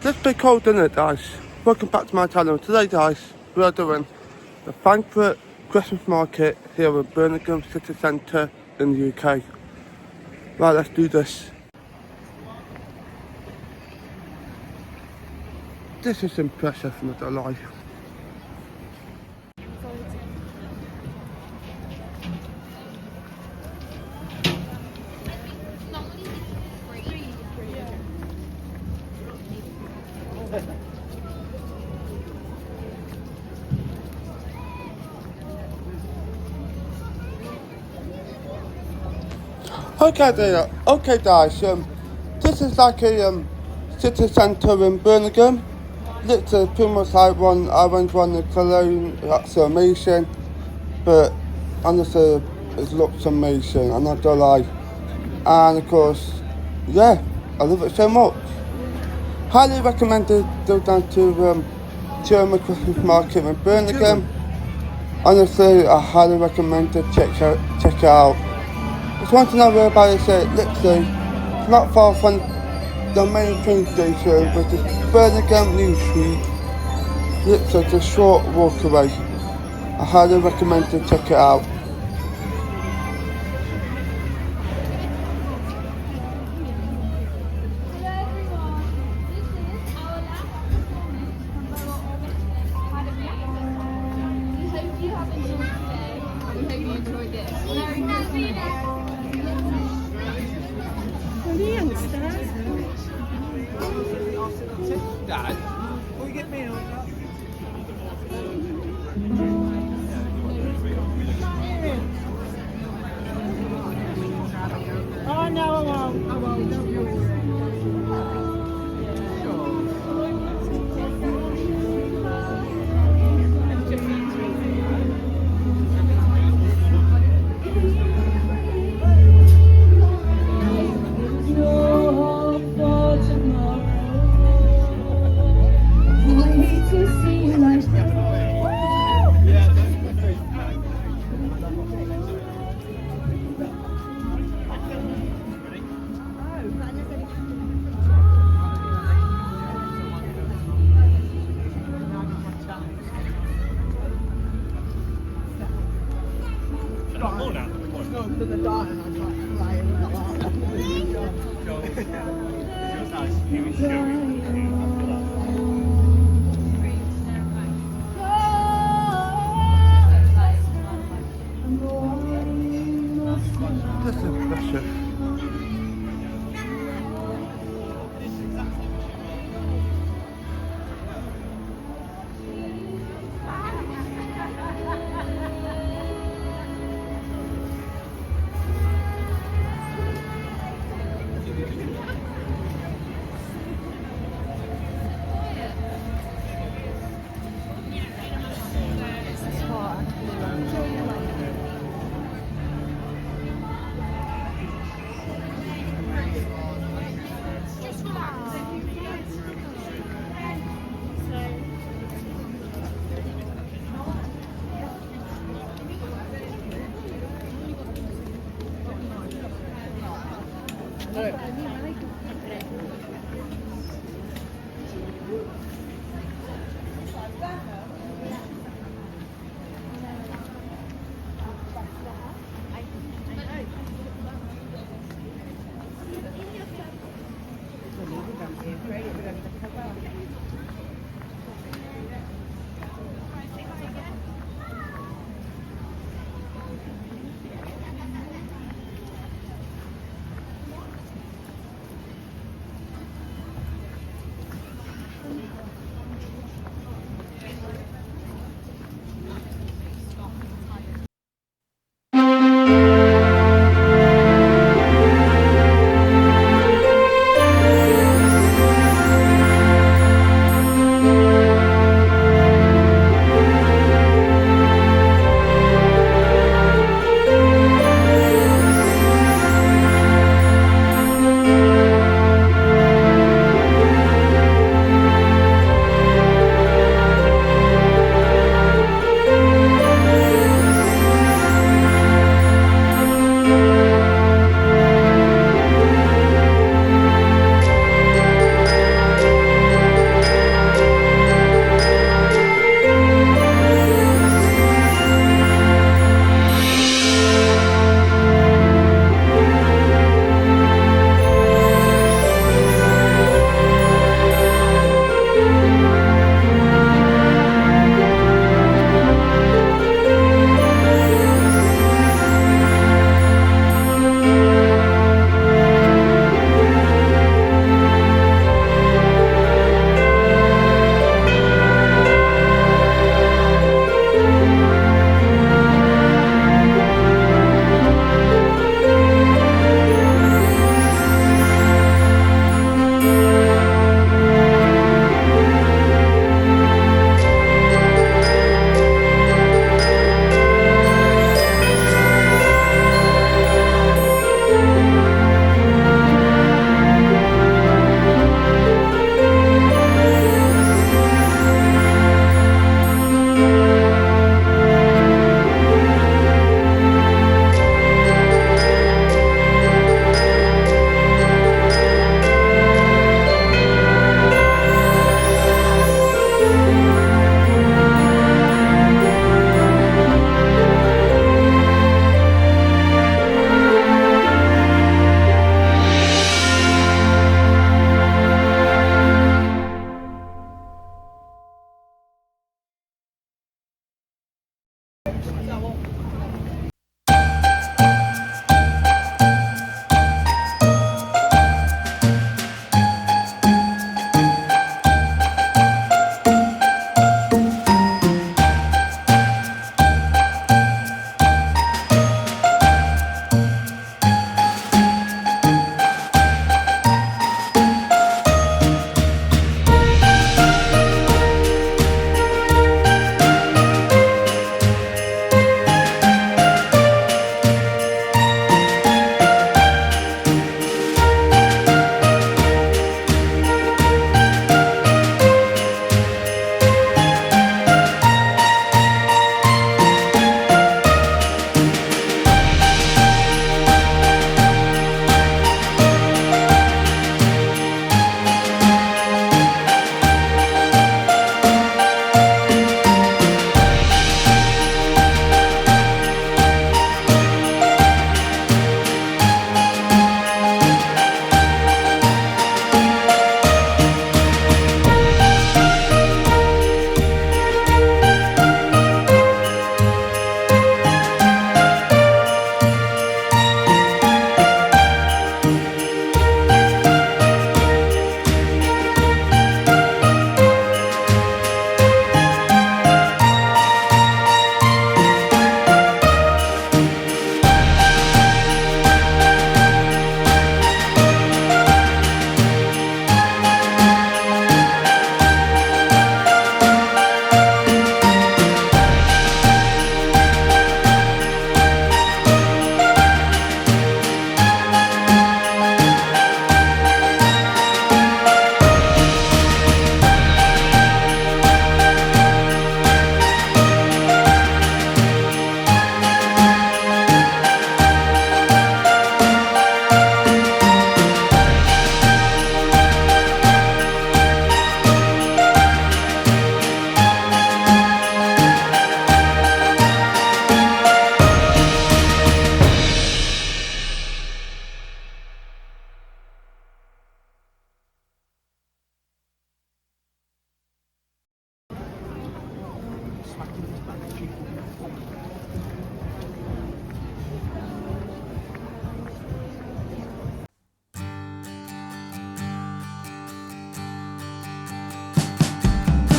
It's pretty cold, isn't it, guys? Welcome back to my channel. Today, guys, we are doing the Frankfurt Christmas Market here in Birmingham city centre in the UK. Right, let's do this. This is impressive, not a lie. Okay guys, this is like a city centre in Birmingham. Literally pretty much like I went one in Cologne, that's amazing. But honestly, it looks amazing, I'm not gonna lie. And of course, yeah, I love it so much. Highly recommended go down to German Christmas Market in Birmingham. Honestly, I highly recommend to check it out. Just want to know where about it, literally, it's not far from the main train station, which is Birmingham New Street. Literally, it's a short walk away. I highly recommend to check it out. Dad, will you get me on? Oh no, I won't. I won't. Don't you worry. Go to the dot and I'm not flying This is impressive.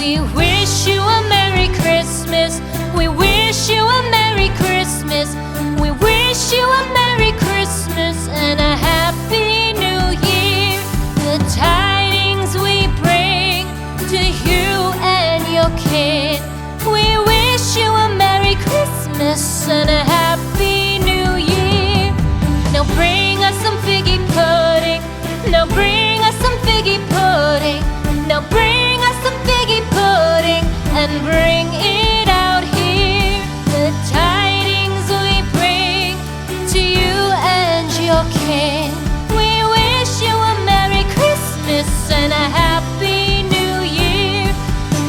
We wish you a Merry Christmas. We wish you a Merry Christmas. We wish you a Merry Christmas and a Happy New Year. The tidings we bring to you and your kid. We wish you a Merry Christmas and a Happy New Year. Now bring us some figgy pudding. Now bring us some figgy pudding. Now bring us some figgy pudding and bring it out here. The tidings we bring to you and your kin. We wish you a Merry Christmas and a Happy New Year.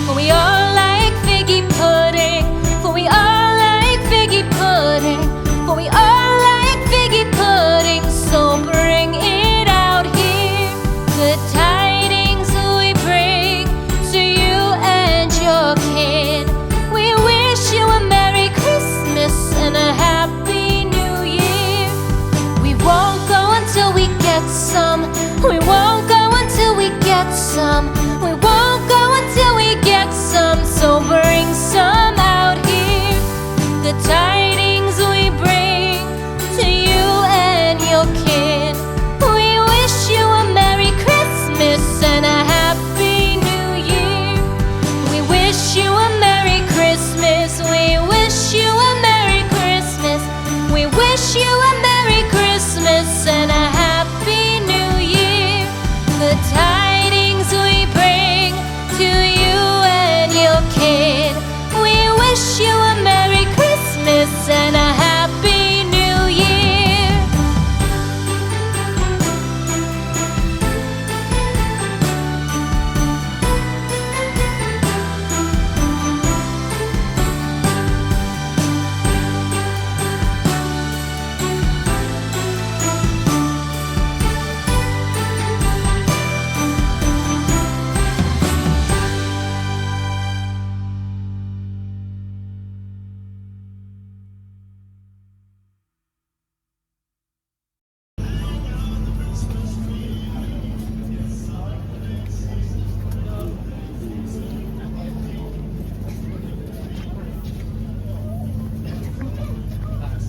For we all like figgy pudding. For we all like figgy pudding. For we all like figgy pudding. So bring it out here. The tidings we bring to you and your kid. We wish you a Merry Christmas and a Happy New Year. We won't go until we get some. We won't go until we get some. We won't go until we get some. So bring some out here. The tidings we bring to you and your kid. We wish you a Merry Christmas and a Happy New Year. We wish you a Merry Christmas. We wish you a Merry Christmas. We wish you a Merry Christmas and a Happy New Year. The tidings we bring to you and your kid. We wish you a Merry Christmas and a Happy New Year.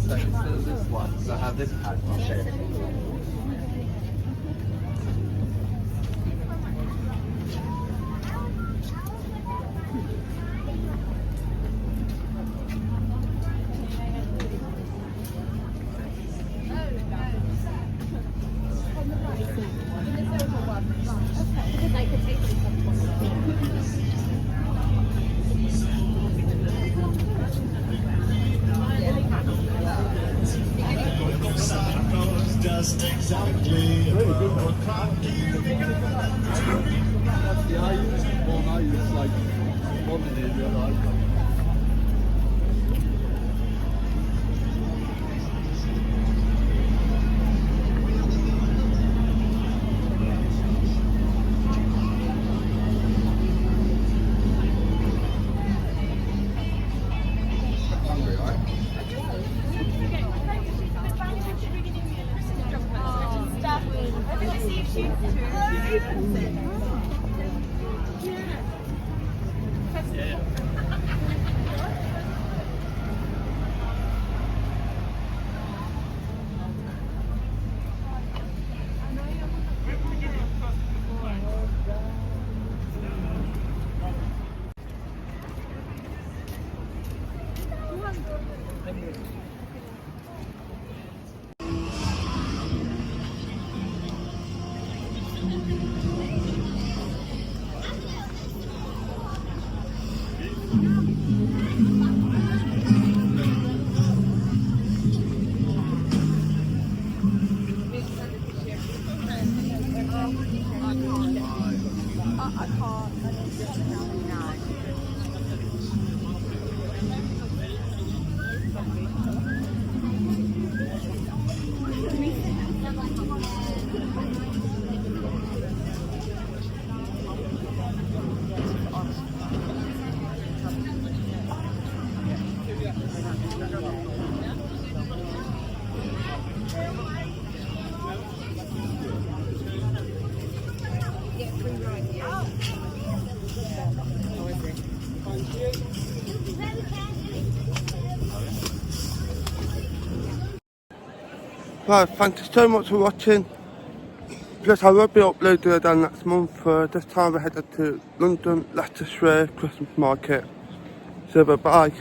So instead of this one, so I have this pad, I'll show you. Just exactly. Yeah, I use one, I use like one in the other. Hungry, right? Right, thank you so much for watching. Plus I will be uploading again next month. This time we're headed to London, Leicestershire Christmas Market. So bye bye.